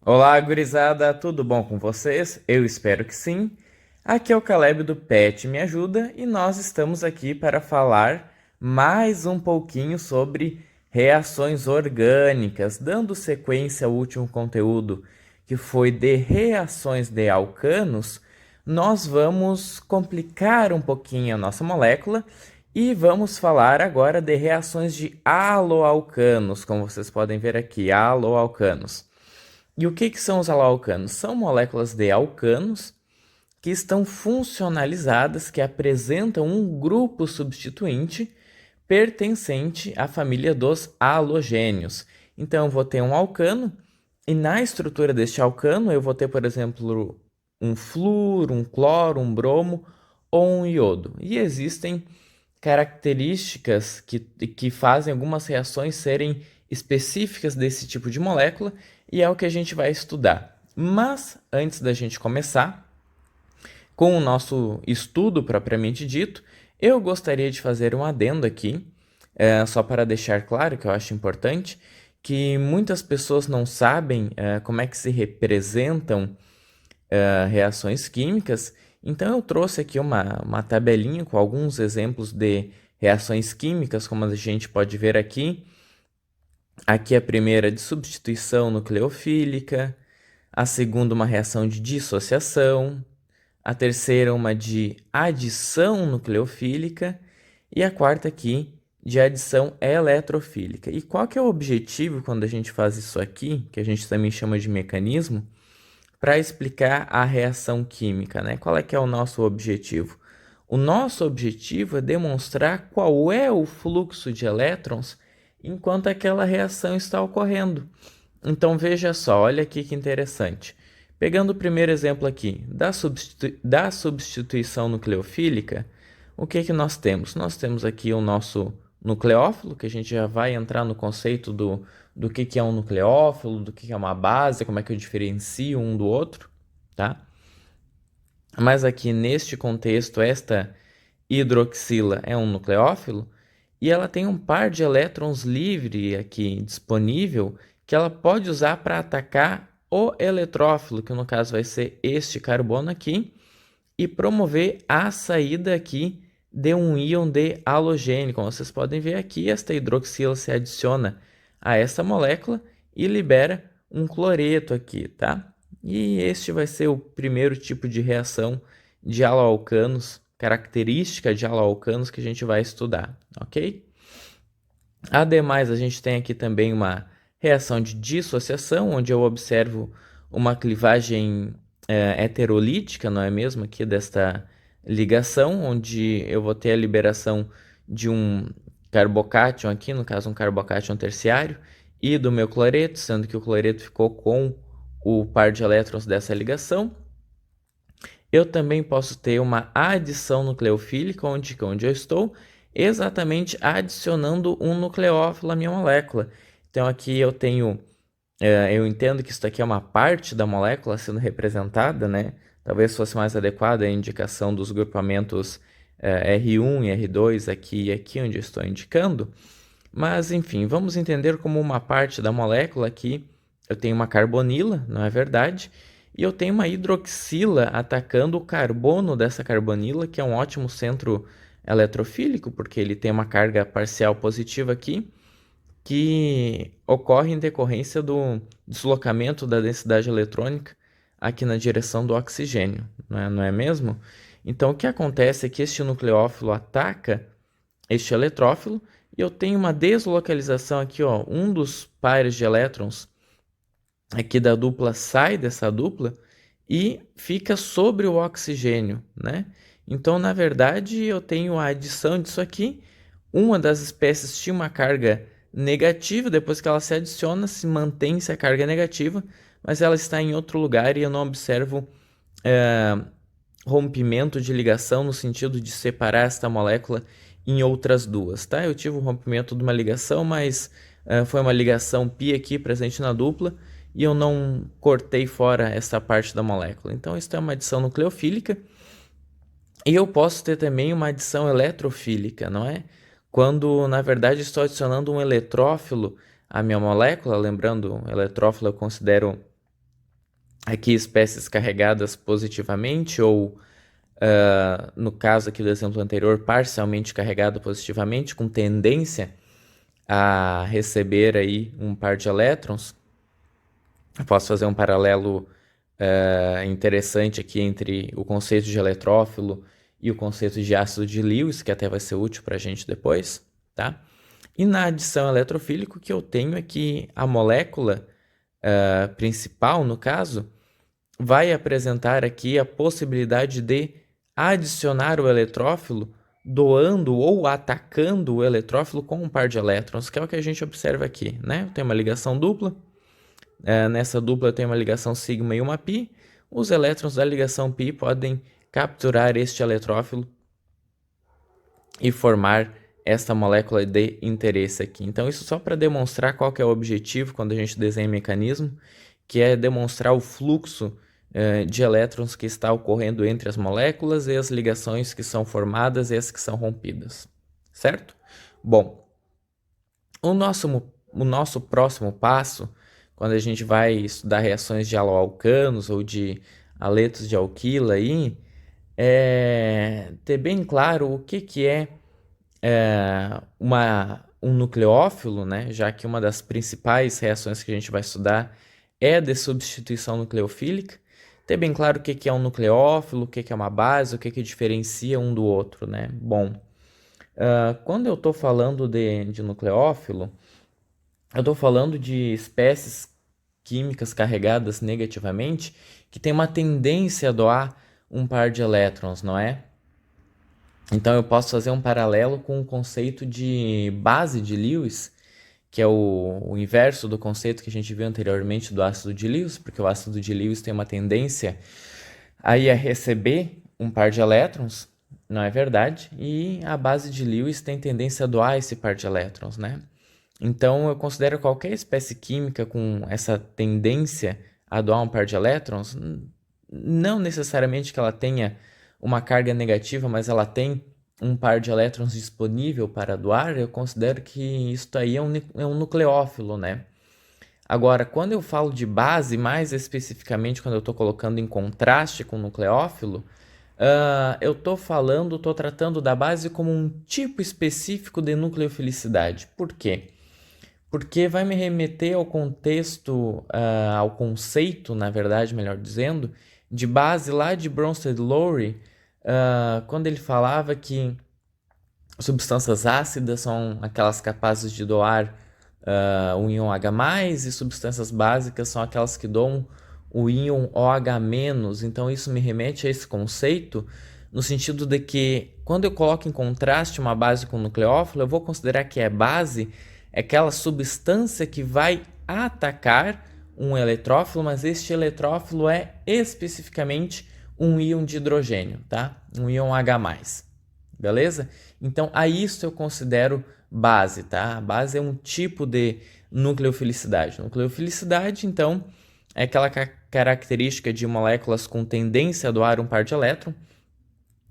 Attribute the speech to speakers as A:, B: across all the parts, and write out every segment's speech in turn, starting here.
A: Olá, gurizada, tudo bom com vocês? Eu espero que sim. Aqui é o Caleb do Pet Me Ajuda e nós estamos aqui para falar mais um pouquinho sobre reações orgânicas, dando sequência ao último conteúdo que foi de reações de alcanos. Nós vamos complicar um pouquinho a nossa molécula e vamos falar agora de reações de haloalcanos, como vocês podem ver aqui, haloalcanos. E o que são os haloalcanos? São moléculas de alcanos que estão funcionalizadas, que apresentam um grupo substituinte pertencente à família dos halogênios. Então, eu vou ter um alcano, e na estrutura deste alcano eu vou ter, por exemplo, um flúor, um cloro, um bromo ou um iodo. E existem características que fazem algumas reações serem específicas desse tipo de molécula, e é o que a gente vai estudar. Mas, antes da gente começar com o nosso estudo propriamente dito, eu gostaria de fazer um adendo aqui, só para deixar claro que eu acho importante, que muitas pessoas não sabem como é que se representam reações químicas. Então eu trouxe aqui uma tabelinha com alguns exemplos de reações químicas, como a gente pode ver aqui. Aqui a primeira de substituição nucleofílica, a segunda uma reação de dissociação, a terceira uma de adição nucleofílica e a quarta aqui de adição eletrofílica. E qual que é o objetivo quando a gente faz isso aqui, que a gente também chama de mecanismo, para explicar a reação química, né? Qual é que é o nosso objetivo? O nosso objetivo é demonstrar qual é o fluxo de elétrons enquanto aquela reação está ocorrendo. Então veja só, olha aqui que interessante. Pegando o primeiro exemplo aqui, da substituição nucleofílica, o que nós temos? Nós temos aqui o nosso nucleófilo, que a gente já vai entrar no conceito do que é um nucleófilo, do que é uma base, como é que eu diferencio um do outro, tá? Mas aqui neste contexto, esta hidroxila é um nucleófilo e ela tem um par de elétrons livre aqui disponível que ela pode usar para atacar o eletrófilo, que no caso vai ser este carbono aqui, e promover a saída aqui de um íon de halogênio. Como vocês podem ver aqui, esta hidroxila se adiciona a essa molécula e libera um cloreto aqui, tá? E este vai ser o primeiro tipo de reação de haloalcanos, característica de haloalcanos que a gente vai estudar, ok? Ademais, a gente tem aqui também uma reação de dissociação, onde eu observo uma clivagem heterolítica, não é mesmo, aqui desta ligação, onde eu vou ter a liberação de um carbocátion aqui, no caso um carbocátion terciário, e do meu cloreto, sendo que o cloreto ficou com o par de elétrons dessa ligação. Eu também posso ter uma adição nucleofílica, onde eu estou exatamente adicionando um nucleófilo à minha molécula. Então aqui eu tenho, eu entendo que isso aqui é uma parte da molécula sendo representada, né? Talvez fosse mais adequada a indicação dos grupamentos R1 e R2 aqui e aqui onde eu estou indicando. Mas enfim, vamos entender como uma parte da molécula aqui. Eu tenho uma carbonila, não é verdade? E eu tenho uma hidroxila atacando o carbono dessa carbonila, que é um ótimo centro eletrofílico, porque ele tem uma carga parcial positiva aqui, que ocorre em decorrência do deslocamento da densidade eletrônica aqui na direção do oxigênio, não é mesmo? Então, o que acontece é que este nucleófilo ataca este eletrófilo e eu tenho uma deslocalização aqui, ó, um dos pares de elétrons aqui da dupla sai dessa dupla e fica sobre o oxigênio, né? Então, na verdade, eu tenho a adição disso aqui. Uma das espécies tinha uma carga negativa, depois que ela se adiciona, se mantém-se a carga negativa, mas ela está em outro lugar e eu não observo rompimento de ligação no sentido de separar esta molécula em outras duas, tá? Eu tive um rompimento de uma ligação, mas foi uma ligação pi aqui presente na dupla e eu não cortei fora essa parte da molécula. Então, isso é uma adição nucleofílica. E eu posso ter também uma adição eletrofílica, não é? Quando, na verdade, estou adicionando um eletrófilo à minha molécula, lembrando, eletrófilo eu considero aqui espécies carregadas positivamente ou, no caso aqui do exemplo anterior, parcialmente carregado positivamente, com tendência a receber aí um par de elétrons. Eu posso fazer um paralelo interessante aqui entre o conceito de eletrófilo e o conceito de ácido de Lewis, que até vai ser útil para a gente depois, tá? E na adição eletrofílico, que eu tenho é que a molécula principal, no caso, vai apresentar aqui a possibilidade de adicionar o eletrófilo doando ou atacando o eletrófilo com um par de elétrons, que é o que a gente observa aqui, né? Tem uma ligação dupla, nessa dupla tem uma ligação sigma e uma pi. Os elétrons da ligação pi podem capturar este eletrófilo e formar esta molécula de interesse aqui. Então, isso só para demonstrar qual que é o objetivo quando a gente desenha mecanismo, que é demonstrar o fluxo de elétrons que está ocorrendo entre as moléculas e as ligações que são formadas e as que são rompidas, certo? Bom, o nosso próximo passo, quando a gente vai estudar reações de haloalcanos ou de aletos de alquila aí, é ter bem claro o que é um nucleófilo, né? Já que uma das principais reações que a gente vai estudar é a de substituição nucleofílica. Ter bem claro o que é um nucleófilo, o que é uma base, o que diferencia um do outro, né? Bom, quando eu estou falando de nucleófilo, eu estou falando de espécies químicas carregadas negativamente que tem uma tendência a doar um par de elétrons, não é? Então eu posso fazer um paralelo com o conceito de base de Lewis, que é o inverso do conceito que a gente viu anteriormente do ácido de Lewis, porque o ácido de Lewis tem uma tendência a receber um par de elétrons, não é verdade? E a base de Lewis tem tendência a doar esse par de elétrons, né? Então eu considero qualquer espécie química com essa tendência a doar um par de elétrons, não necessariamente que ela tenha uma carga negativa, mas ela tem um par de elétrons disponível para doar, eu considero que isso aí é um nucleófilo, né? Agora, quando eu falo de base, mais especificamente quando eu estou colocando em contraste com o nucleófilo, eu estou tratando da base como um tipo específico de nucleofilicidade. Por quê? Porque vai me remeter ao contexto, ao conceito, na verdade, melhor dizendo, de base lá de Bronsted-Lowry, quando ele falava que substâncias ácidas são aquelas capazes de doar o íon H+, e substâncias básicas são aquelas que doam o íon OH-. Então isso me remete a esse conceito no sentido de que quando eu coloco em contraste uma base com um nucleófilo, eu vou considerar que é base aquela substância que vai atacar um eletrófilo, mas este eletrófilo é especificamente um íon de hidrogênio, tá? Um íon H+, beleza? Então, a isso eu considero base, tá? A base é um tipo de nucleofilicidade. Nucleofilicidade, então, é aquela característica de moléculas com tendência a doar um par de elétron,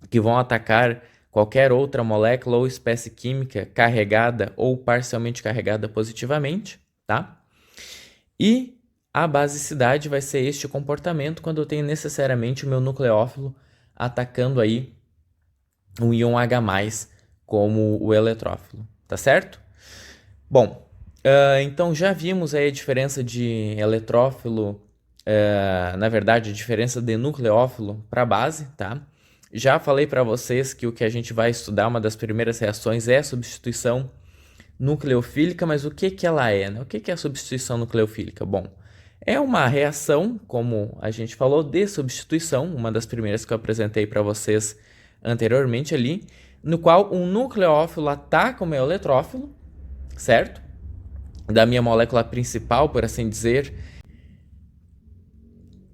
A: que vão atacar qualquer outra molécula ou espécie química carregada ou parcialmente carregada positivamente, tá? E a basicidade vai ser este comportamento quando eu tenho necessariamente o meu nucleófilo atacando aí um íon H+, como o eletrófilo, tá certo? Bom, então já vimos aí a diferença de eletrófilo, na verdade a diferença de nucleófilo para base, tá? Já falei para vocês que o que a gente vai estudar, uma das primeiras reações é a substituição nucleofílica, mas o que ela é, né? O que é a substituição nucleofílica? Bom, é uma reação, como a gente falou, de substituição, uma das primeiras que eu apresentei para vocês anteriormente ali, no qual um nucleófilo ataca o meu eletrófilo, certo? Da minha molécula principal, por assim dizer,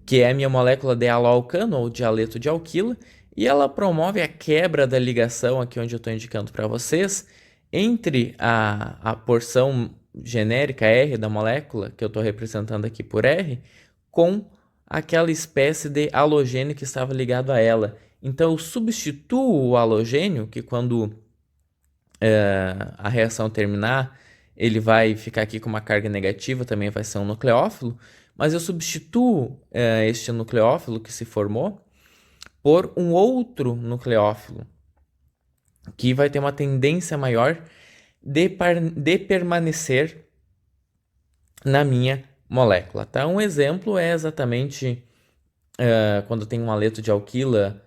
A: que é a minha molécula de haloalcano ou de aleto de alquila, e ela promove a quebra da ligação, aqui onde eu estou indicando para vocês, entre a porção genérica R da molécula, que eu estou representando aqui por R, com aquela espécie de halogênio que estava ligado a ela. Então, eu substituo o halogênio, que quando a reação terminar, ele vai ficar aqui com uma carga negativa, também vai ser um nucleófilo, mas eu substituo este nucleófilo que se formou por um outro nucleófilo, que vai ter uma tendência maior de permanecer na minha molécula, tá? Um exemplo é exatamente quando tem um aleto de alquila,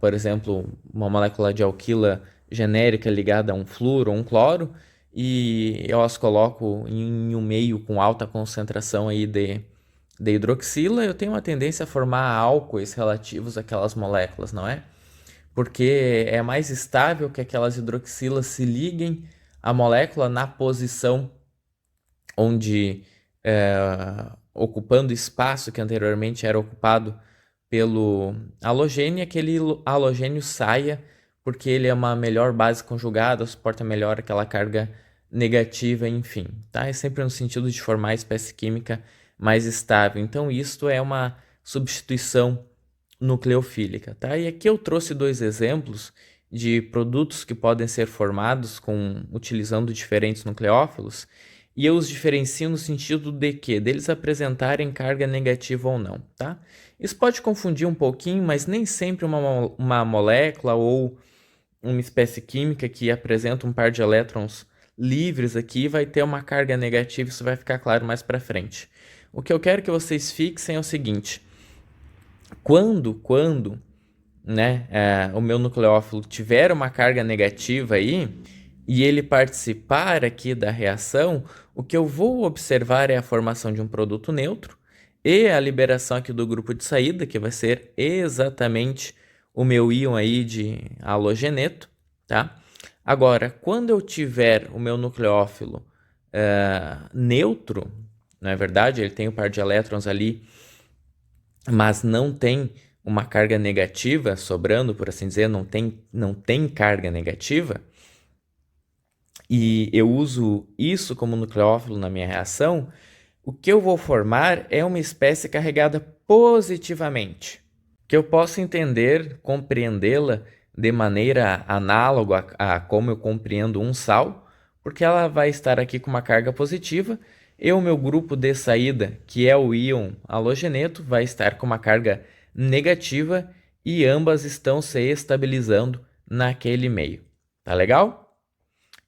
A: por exemplo, uma molécula de alquila genérica ligada a um flúor ou um cloro, e eu as coloco em um meio com alta concentração aí de hidroxila, eu tenho uma tendência a formar álcoois relativos àquelas moléculas, não é? Porque é mais estável que aquelas hidroxilas se liguem à molécula na posição onde, ocupando espaço que anteriormente era ocupado pelo halogênio, aquele halogênio saia, porque ele é uma melhor base conjugada, suporta melhor aquela carga negativa, enfim, tá? É sempre no sentido de formar a espécie química mais estável. Então, isto é uma substituição nucleofílica, tá? E aqui eu trouxe 2 exemplos de produtos que podem ser formados utilizando diferentes nucleófilos, e eu os diferencio no sentido de que deles apresentarem carga negativa ou não, tá? Isso pode confundir um pouquinho, mas nem sempre uma molécula ou uma espécie química que apresenta um par de elétrons livres aqui vai ter uma carga negativa, isso vai ficar claro mais para frente. O que eu quero que vocês fixem é o seguinte: quando né, o meu nucleófilo tiver uma carga negativa aí e ele participar aqui da reação, o que eu vou observar é a formação de um produto neutro e a liberação aqui do grupo de saída, que vai ser exatamente o meu íon aí de halogeneto, tá? Agora, quando eu tiver o meu nucleófilo neutro, não é verdade? Ele tem um par de elétrons ali, mas não tem uma carga negativa sobrando, por assim dizer, não tem carga negativa, e eu uso isso como nucleófilo na minha reação, o que eu vou formar é uma espécie carregada positivamente, que eu posso entender, compreendê-la de maneira análoga a como eu compreendo um sal, porque ela vai estar aqui com uma carga positiva, e o meu grupo de saída, que é o íon halogeneto, vai estar com uma carga negativa, e ambas estão se estabilizando naquele meio. Tá legal?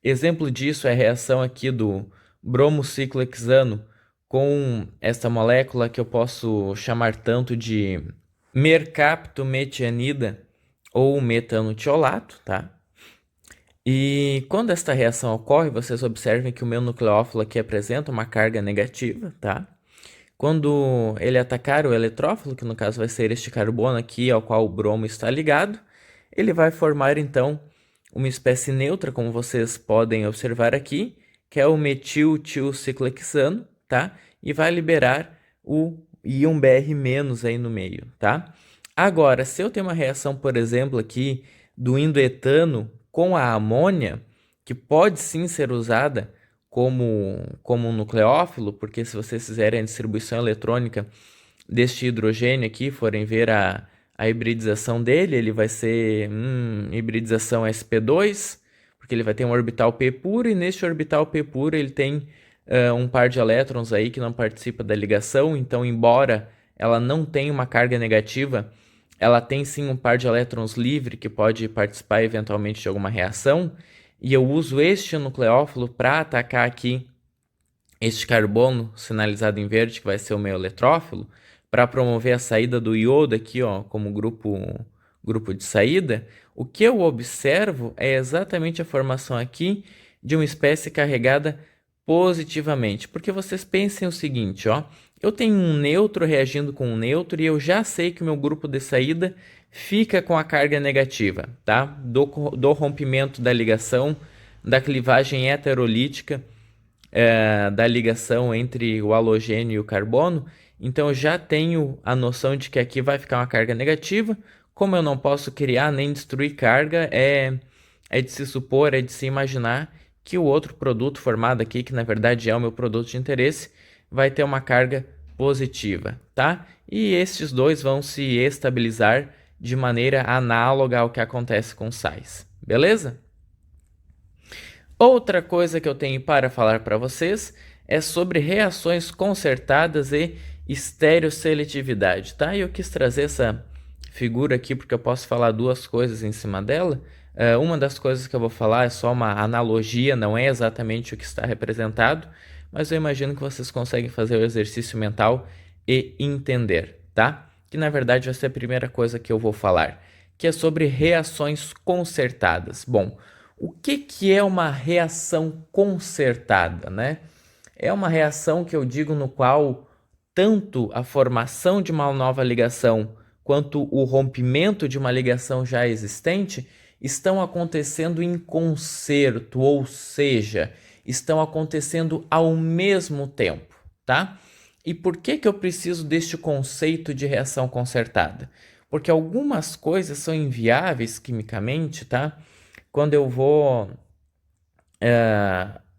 A: Exemplo disso é a reação aqui do bromociclohexano com esta molécula que eu posso chamar tanto de mercaptometianida ou metanotiolato, tá? E quando esta reação ocorre, vocês observem que o meu nucleófilo aqui apresenta uma carga negativa, tá? Quando ele atacar o eletrófilo, que no caso vai ser este carbono aqui ao qual o bromo está ligado, ele vai formar então uma espécie neutra, como vocês podem observar aqui, que é o metil-tilciclohexano, tá? E vai liberar o íon Br- aí no meio, tá? Agora, se eu tenho uma reação, por exemplo, aqui do indoetano com a amônia, que pode sim ser usada como um nucleófilo, porque se vocês fizerem a distribuição eletrônica deste hidrogênio aqui, forem ver a hibridização dele, ele vai ser hibridização sp2, porque ele vai ter um orbital p puro, e neste orbital p puro ele tem um par de elétrons aí que não participa da ligação, então embora ela não tenha uma carga negativa, ela tem sim um par de elétrons livre que pode participar eventualmente de alguma reação, e eu uso este nucleófilo para atacar aqui este carbono sinalizado em verde, que vai ser o meu eletrófilo, para promover a saída do iodo aqui, ó, como grupo de saída. O que eu observo é exatamente a formação aqui de uma espécie carregada positivamente, porque vocês pensem o seguinte, ó, eu tenho um neutro reagindo com um neutro e eu já sei que o meu grupo de saída fica com a carga negativa, tá? Do rompimento da ligação, da clivagem heterolítica, da ligação entre o halogênio e o carbono. Então eu já tenho a noção de que aqui vai ficar uma carga negativa. Como eu não posso criar nem destruir carga, é de se supor, é de se imaginar que o outro produto formado aqui, que na verdade é o meu produto de interesse, vai ter uma carga positiva, tá? E estes dois vão se estabilizar de maneira análoga ao que acontece com sais, beleza? Outra coisa que eu tenho para falar para vocês é sobre reações concertadas e estereoseletividade, tá? E eu quis trazer essa figura aqui porque eu posso falar duas coisas em cima dela. Uma das coisas que eu vou falar é só uma analogia, não é exatamente o que está representado, mas eu imagino que vocês conseguem fazer o exercício mental e entender, tá? Que na verdade vai ser a primeira coisa que eu vou falar, que é sobre reações concertadas. Bom, o que é uma reação concertada, né? É uma reação que eu digo no qual tanto a formação de uma nova ligação quanto o rompimento de uma ligação já existente estão acontecendo em concerto, ou seja, estão acontecendo ao mesmo tempo, tá? E por que eu preciso deste conceito de reação concertada? Porque algumas coisas são inviáveis quimicamente, tá? Quando eu vou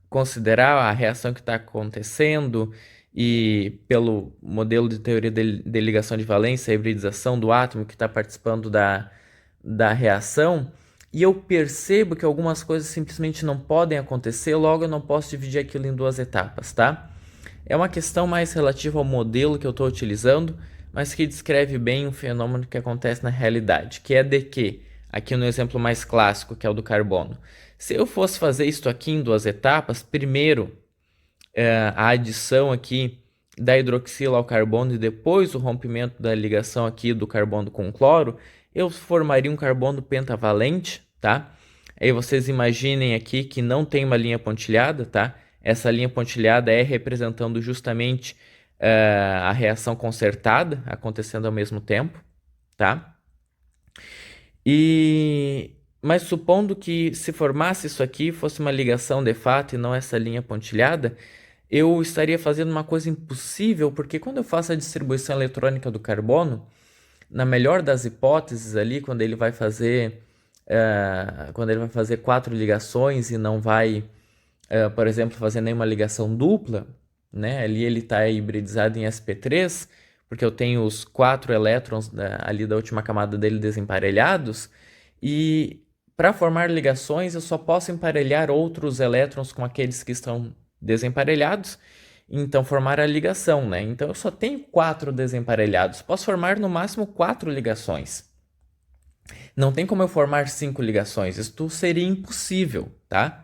A: considerar a reação que está acontecendo e pelo modelo de teoria de ligação de valência, a hibridização do átomo que está participando da reação, e eu percebo que algumas coisas simplesmente não podem acontecer, logo eu não posso dividir aquilo em duas etapas, tá? É uma questão mais relativa ao modelo que eu estou utilizando, mas que descreve bem um fenômeno que acontece na realidade, que é de que, aqui no exemplo mais clássico, que é o do carbono, se eu fosse fazer isso aqui em duas etapas, primeiro a adição aqui da hidroxila ao carbono e depois o rompimento da ligação aqui do carbono com o cloro, eu formaria um carbono pentavalente, tá? Aí vocês imaginem aqui que não tem uma linha pontilhada, tá? Essa linha pontilhada é representando justamente a reação concertada acontecendo ao mesmo tempo, tá? Mas supondo que se formasse isso aqui, fosse uma ligação de fato e não essa linha pontilhada, eu estaria fazendo uma coisa impossível, porque quando eu faço a distribuição eletrônica do carbono, na melhor das hipóteses ali, quando ele vai fazer 4 ligações e não vai, por exemplo, fazer nenhuma ligação dupla, né? Ali ele está hibridizado em sp3, porque eu tenho os 4 elétrons ali da última camada dele desemparelhados, e para formar ligações eu só posso emparelhar outros elétrons com aqueles que estão desemparelhados, então formar a ligação, né? Então eu só tenho 4 desemparelhados, posso formar no máximo 4 ligações. Não tem como eu formar 5 ligações, isso seria impossível, tá?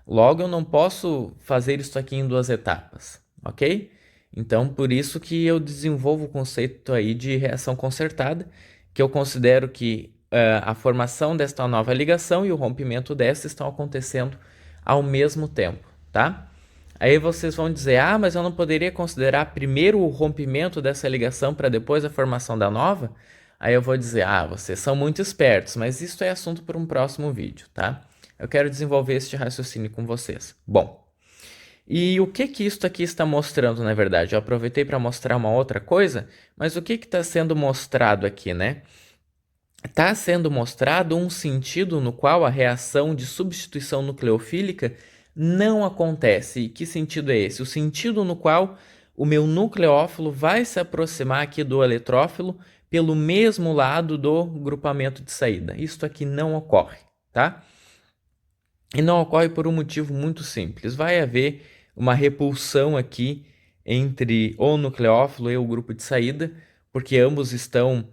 A: Logo eu não posso fazer isso aqui em duas etapas, ok? Então por isso que eu desenvolvo o conceito aí de reação concertada, que eu considero que a formação desta nova ligação e o rompimento desta estão acontecendo ao mesmo tempo, tá? Aí vocês vão dizer, mas eu não poderia considerar primeiro o rompimento dessa ligação para depois a formação da nova? Aí eu vou dizer, vocês são muito espertos, mas isso é assunto para um próximo vídeo, tá? Eu quero desenvolver este raciocínio com vocês. Bom, e o que isso aqui está mostrando, na verdade? Eu aproveitei para mostrar uma outra coisa, mas o que está sendo mostrado aqui, né? Está sendo mostrado um sentido no qual a reação de substituição nucleofílica não acontece. E que sentido é esse? O sentido no qual o meu nucleófilo vai se aproximar aqui do eletrófilo pelo mesmo lado do grupamento de saída. Isso aqui não ocorre, tá? E não ocorre por um motivo muito simples. Vai haver uma repulsão aqui entre o nucleófilo e o grupo de saída, porque ambos estão,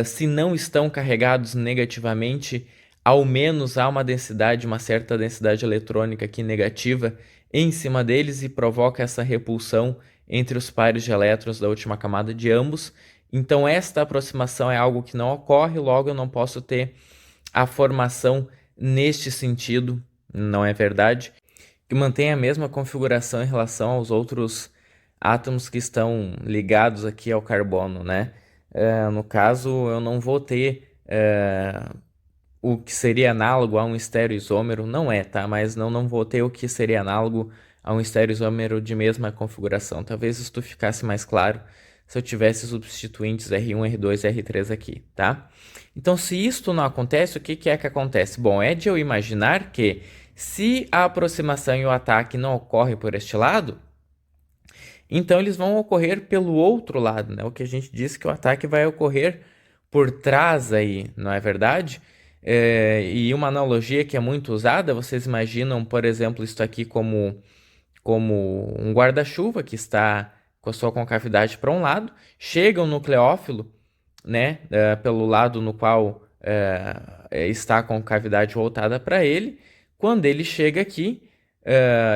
A: se não estão carregados negativamente, ao menos há uma certa densidade eletrônica aqui negativa em cima deles e provoca essa repulsão entre os pares de elétrons da última camada de ambos. Então esta aproximação é algo que não ocorre, logo eu não posso ter a formação neste sentido, não é verdade? Que mantém a mesma configuração em relação aos outros átomos que estão ligados aqui ao carbono, né? No caso, eu não vou ter o que seria análogo a um estereoisômero, não é, tá? Mas não vou ter o que seria análogo a um estereoisômero de mesma configuração. Talvez isso ficasse mais claro se eu tivesse os substituintes R1, R2 e R3 aqui, tá? Então, se isto não acontece, o que é que acontece? Bom, é de eu imaginar que se a aproximação e o ataque não ocorrem por este lado, então eles vão ocorrer pelo outro lado, né? O que a gente disse que o ataque vai ocorrer por trás aí, não é verdade? E uma analogia que é muito usada, vocês imaginam, por exemplo, isso aqui como como um guarda-chuva que está com a sua concavidade para um lado, chega o nucleófilo, né, pelo lado no qual está a concavidade voltada para ele. Quando ele chega aqui,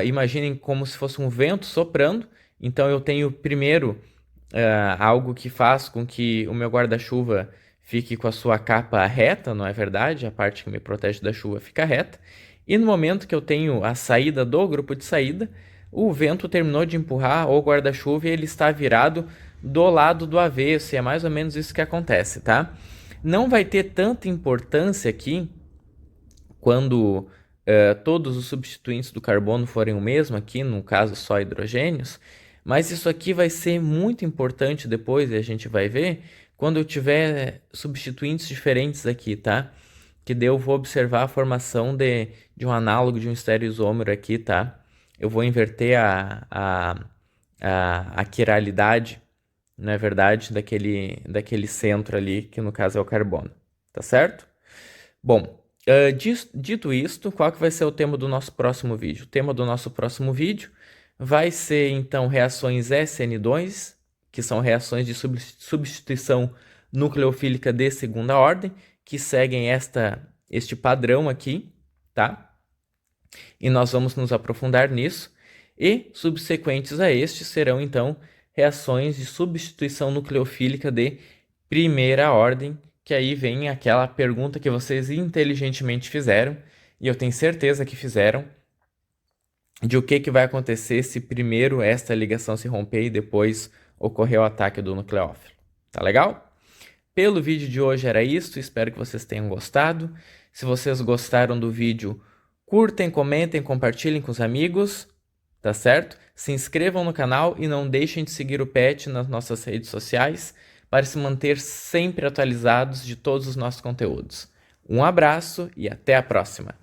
A: imaginem como se fosse um vento soprando. Então eu tenho primeiro algo que faz com que o meu guarda-chuva fique com a sua capa reta, não é verdade? A parte que me protege da chuva fica reta. E no momento que eu tenho a saída do grupo de saída, o vento terminou de empurrar o guarda-chuva e ele está virado do lado do avesso. E é mais ou menos isso que acontece, tá? Não vai ter tanta importância aqui quando todos os substituintes do carbono forem o mesmo, aqui no caso só hidrogênios, mas isso aqui vai ser muito importante depois, e a gente vai ver, quando eu tiver substituintes diferentes aqui, tá? Que daí eu vou observar a formação de um análogo de um estereoisômero aqui, tá? Eu vou inverter a quiralidade, não é verdade, daquele centro ali, que no caso é o carbono, tá certo? Bom, dito isto, qual que vai ser o tema do nosso próximo vídeo? O tema do nosso próximo vídeo vai ser, então, reações SN2, que são reações de substituição nucleofílica de segunda ordem, que seguem este padrão aqui, tá? E nós vamos nos aprofundar nisso. E, subsequentes a estes, serão, então, reações de substituição nucleofílica de primeira ordem, que aí vem aquela pergunta que vocês inteligentemente fizeram, e eu tenho certeza que fizeram, de o que vai acontecer se primeiro esta ligação se romper e depois ocorrer o ataque do nucleófilo. Tá legal? Pelo vídeo de hoje era isso, espero que vocês tenham gostado. Se vocês gostaram do vídeo, curtem, comentem, compartilhem com os amigos, tá certo? Se inscrevam no canal e não deixem de seguir o PET nas nossas redes sociais para se manter sempre atualizados de todos os nossos conteúdos. Um abraço e até a próxima!